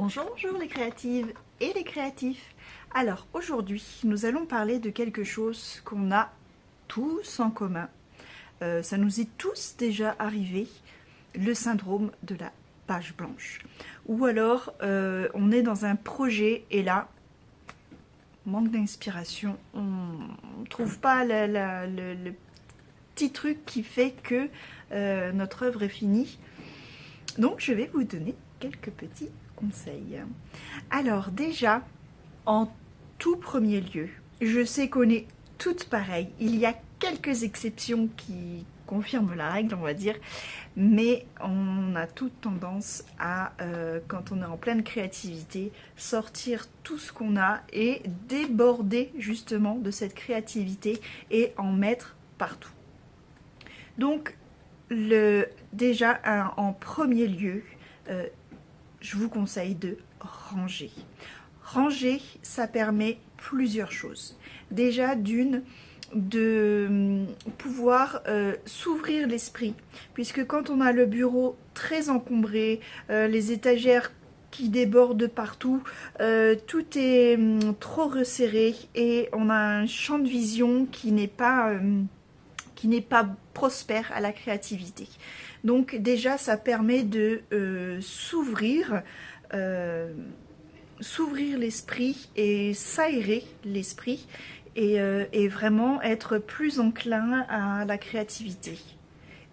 Bonjour, bonjour les créatives et les créatifs. Alors aujourd'hui, nous allons parler de quelque chose qu'on a tous en commun. Ça nous est tous déjà arrivé, le syndrome de la page blanche. Ou alors, on est dans un projet et là, manque d'inspiration, on ne trouve pas le petit truc qui fait que notre œuvre est finie. Donc je vais vous donner quelques petits conseils. Alors déjà, en tout premier lieu, je sais qu'on est toutes pareilles. Il y a quelques exceptions qui confirment la règle, on va dire, mais on a toute tendance à, quand on est en pleine créativité, sortir tout ce qu'on a et déborder justement de cette créativité et en mettre partout. Donc, déjà, en premier lieu, je vous conseille de ranger. Ranger, ça permet plusieurs choses. Déjà, de pouvoir s'ouvrir l'esprit, puisque quand on a le bureau très encombré, les étagères qui débordent partout, tout est trop resserré et on a un champ de vision qui n'est pas prospère à la créativité. Donc déjà, ça permet de s'ouvrir l'esprit et s'aérer l'esprit et vraiment être plus enclin à la créativité.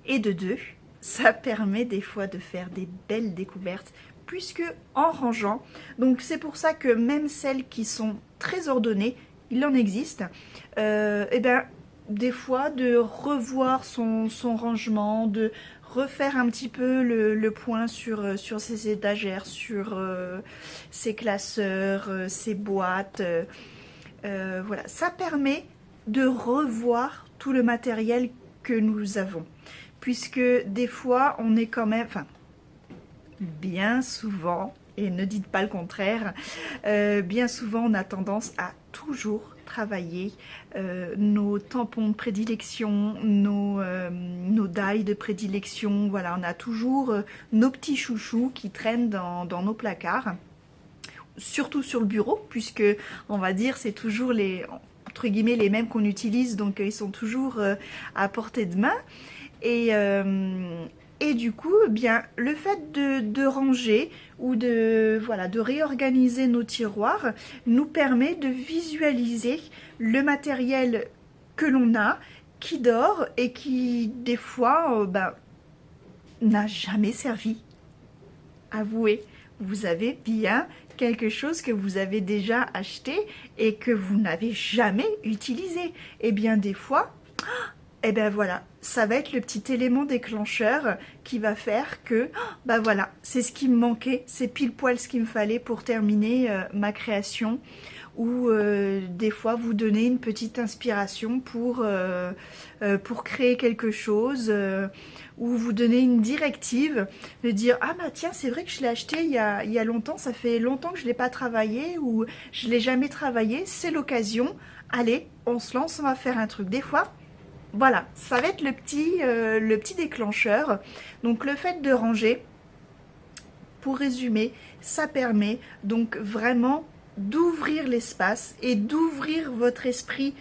Et de deux, ça permet des fois de faire des belles découvertes puisque en rangeant, donc c'est pour ça que même celles qui sont très ordonnées, il en existe, et ben des fois de revoir son rangement, de refaire un petit peu le point sur ses étagères, sur ses classeurs, ses boîtes. Voilà, ça permet de revoir tout le matériel que nous avons. Puisque des fois, on est quand même... Enfin, bien souvent, et ne dites pas le contraire, bien souvent on a tendance à toujours travailler nos tampons de prédilection, nos die de prédilection. Voilà, on a toujours nos petits chouchous qui traînent dans nos placards, surtout sur le bureau, puisque on va dire c'est toujours les, entre guillemets, les mêmes qu'on utilise, donc ils sont toujours à portée de main. Et du coup, eh bien, le fait de ranger ou de réorganiser nos tiroirs nous permet de visualiser le matériel que l'on a, qui dort et qui, des fois, n'a jamais servi. Avouez, vous avez bien quelque chose que vous avez déjà acheté et que vous n'avez jamais utilisé. Et bien, des fois... Et bien voilà, ça va être le petit élément déclencheur qui va faire que, ben voilà, c'est ce qui me manquait, c'est pile poil ce qu'il me fallait pour terminer ma création, ou des fois vous donner une petite inspiration pour créer quelque chose, ou vous donner une directive, de dire ah bah tiens c'est vrai que je l'ai acheté il y a longtemps, ça fait longtemps que je ne l'ai pas travaillé, ou je ne l'ai jamais travaillé, c'est l'occasion, allez on se lance, on va faire un truc. Des fois, voilà, ça va être le petit déclencheur. Donc le fait de ranger, pour résumer, ça permet donc vraiment d'ouvrir l'espace et d'ouvrir votre esprit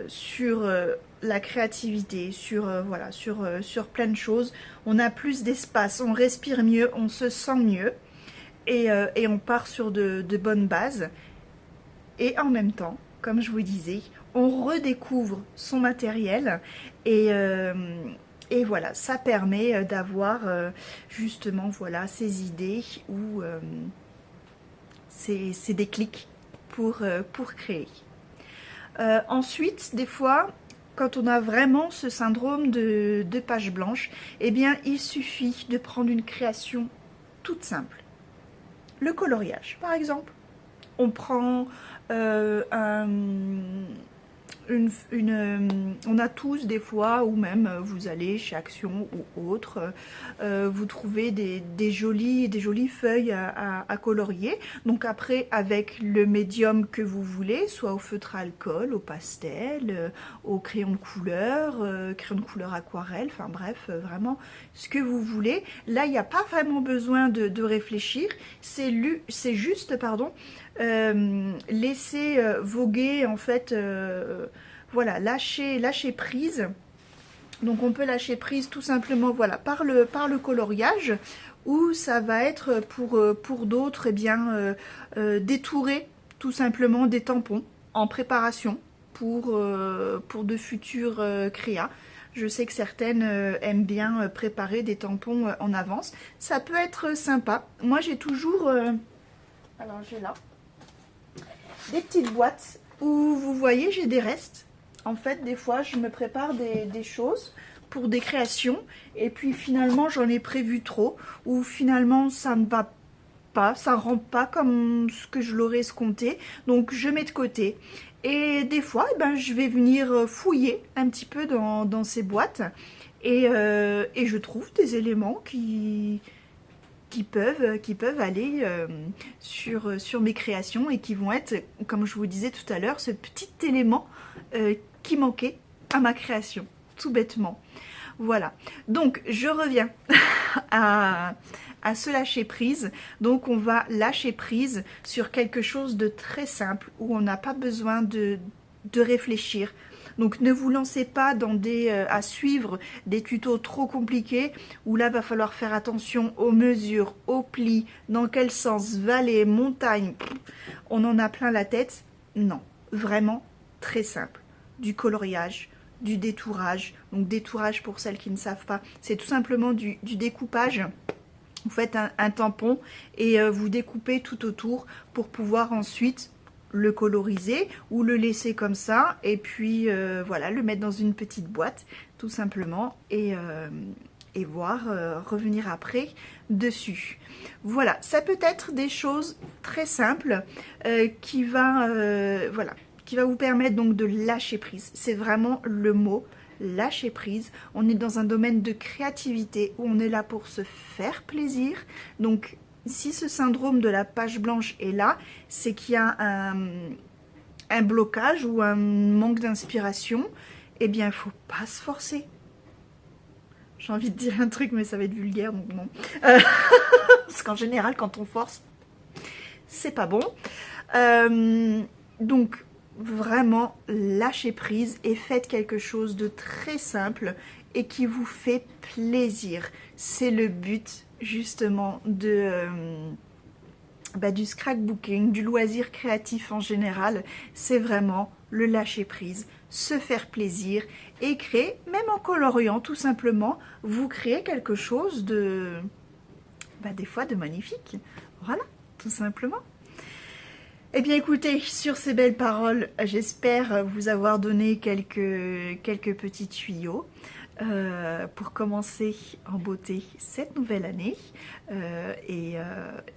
sur la créativité, sur plein de choses. On a plus d'espace, on respire mieux, on se sent mieux et on part sur de bonnes bases. Et en même temps, comme je vous disais, on redécouvre son matériel et voilà, ça permet d'avoir justement voilà, ces idées ou ces déclics pour créer. Ensuite, des fois, quand on a vraiment ce syndrome de page blanche, eh bien, il suffit de prendre une création toute simple. Le coloriage, par exemple. On prend on a tous des fois, ou même vous allez chez Action ou autre, vous trouvez des jolies feuilles à colorier. Donc après, avec le médium que vous voulez, soit au feutre à alcool, au pastel, au crayon de couleur aquarelle, enfin bref, vraiment ce que vous voulez. Là, il n'y a pas vraiment besoin de réfléchir, c'est juste, pardon, laisser voguer en fait, voilà, lâcher prise. Donc on peut lâcher prise tout simplement, voilà, par le coloriage, ou ça va être pour d'autres, eh bien, détourer tout simplement des tampons en préparation pour de futurs créas. Je sais que certaines aiment bien préparer des tampons en avance. Ça peut être sympa. Moi, j'ai toujours... alors, j'ai là des petites boîtes où, vous voyez, j'ai des restes. En fait, des fois, je me prépare des choses pour des créations. Et puis, finalement, j'en ai prévu trop. Ou finalement, ça ne va pas, ça ne rentre pas comme ce que je l'aurais escompté. Donc, je mets de côté. Et des fois, eh ben, je vais venir fouiller un petit peu dans ces boîtes et je trouve des éléments qui peuvent aller sur mes créations et qui vont être, comme je vous disais tout à l'heure, ce petit élément qui manquait à ma création, tout bêtement. Voilà, donc je reviens à ce lâcher prise. Donc on va lâcher prise sur quelque chose de très simple où on n'a pas besoin de réfléchir. Donc ne vous lancez pas dans à suivre des tutos trop compliqués où là va falloir faire attention aux mesures, aux plis, dans quel sens, vallée, montagne, on en a plein la tête. Non, vraiment très simple. Du coloriage, du détourage. Donc détourage, pour celles qui ne savent pas, c'est tout simplement du découpage. Vous faites un tampon et vous découpez tout autour pour pouvoir ensuite le coloriser ou le laisser comme ça et puis voilà, le mettre dans une petite boîte tout simplement et voir revenir après dessus. Voilà, ça peut être des choses très simples qui va vous permettre donc de lâcher prise. C'est vraiment le mot, lâcher prise. On est dans un domaine de créativité où on est là pour se faire plaisir. Donc si ce syndrome de la page blanche est là, c'est qu'il y a un blocage ou un manque d'inspiration. Eh bien, il ne faut pas se forcer. J'ai envie de dire un truc, mais ça va être vulgaire, donc non. Parce qu'en général, quand on force, c'est pas bon. Donc, vraiment, lâchez prise et faites quelque chose de très simple et qui vous fait plaisir. C'est le but, justement, du scrapbooking, du loisir créatif en général. C'est vraiment le lâcher prise, se faire plaisir et créer, même en coloriant tout simplement, vous créez quelque chose de, des fois de magnifique. Voilà, tout simplement. Eh bien écoutez, sur ces belles paroles, j'espère vous avoir donné quelques petits tuyaux pour commencer en beauté cette nouvelle année. Eh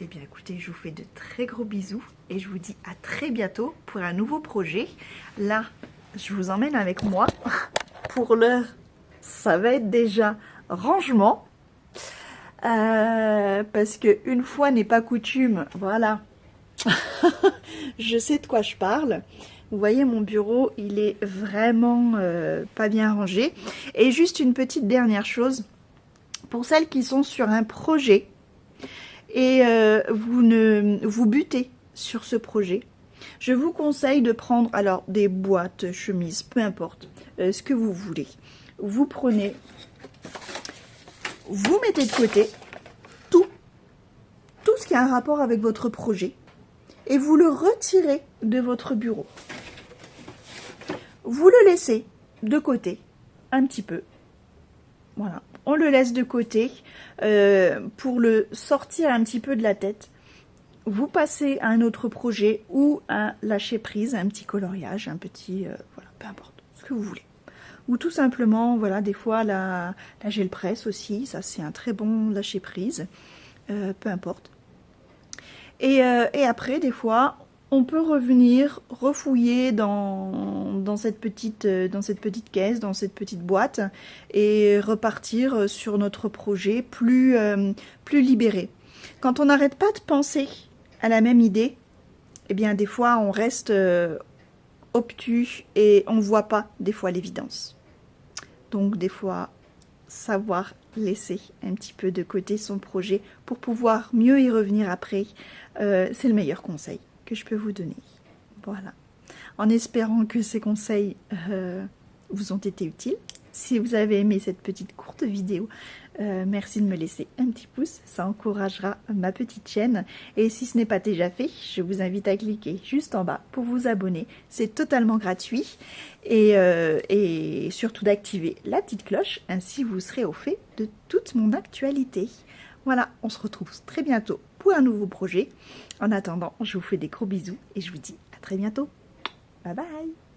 bien écoutez, je vous fais de très gros bisous et je vous dis à très bientôt pour un nouveau projet. Là, je vous emmène avec moi. Pour l'heure, ça va être déjà rangement. Parce que une fois n'est pas coutume, voilà. Je sais de quoi je parle. Vous voyez, mon bureau, il est vraiment pas bien rangé. Et juste une petite dernière chose. Pour celles qui sont sur un projet et vous butez sur ce projet, je vous conseille de prendre, alors, des boîtes, chemises, peu importe, ce que vous voulez. Vous prenez, vous mettez de côté tout ce qui a un rapport avec votre projet. Et vous le retirez de votre bureau. Vous le laissez de côté, un petit peu. Voilà, on le laisse de côté pour le sortir un petit peu de la tête. Vous passez à un autre projet ou un lâcher prise, un petit coloriage, un petit, voilà, peu importe, ce que vous voulez. Ou tout simplement, voilà, des fois la gel presse aussi, ça c'est un très bon lâcher prise, peu importe. Et après, des fois, on peut revenir refouiller dans cette petite caisse, dans cette petite boîte et repartir sur notre projet plus libéré. Quand on n'arrête pas de penser à la même idée, eh bien des fois on reste obtus et on ne voit pas des fois l'évidence. Donc des fois, savoir laisser un petit peu de côté son projet pour pouvoir mieux y revenir après, c'est le meilleur conseil que je peux vous donner. Voilà. En espérant que ces conseils vous ont été utiles. Si vous avez aimé cette petite courte vidéo, merci de me laisser un petit pouce, ça encouragera ma petite chaîne. Et si ce n'est pas déjà fait, je vous invite à cliquer juste en bas pour vous abonner. C'est totalement gratuit. Et surtout d'activer la petite cloche, ainsi vous serez au fait de toute mon actualité. Voilà, on se retrouve très bientôt pour un nouveau projet. En attendant, je vous fais des gros bisous et je vous dis à très bientôt. Bye bye!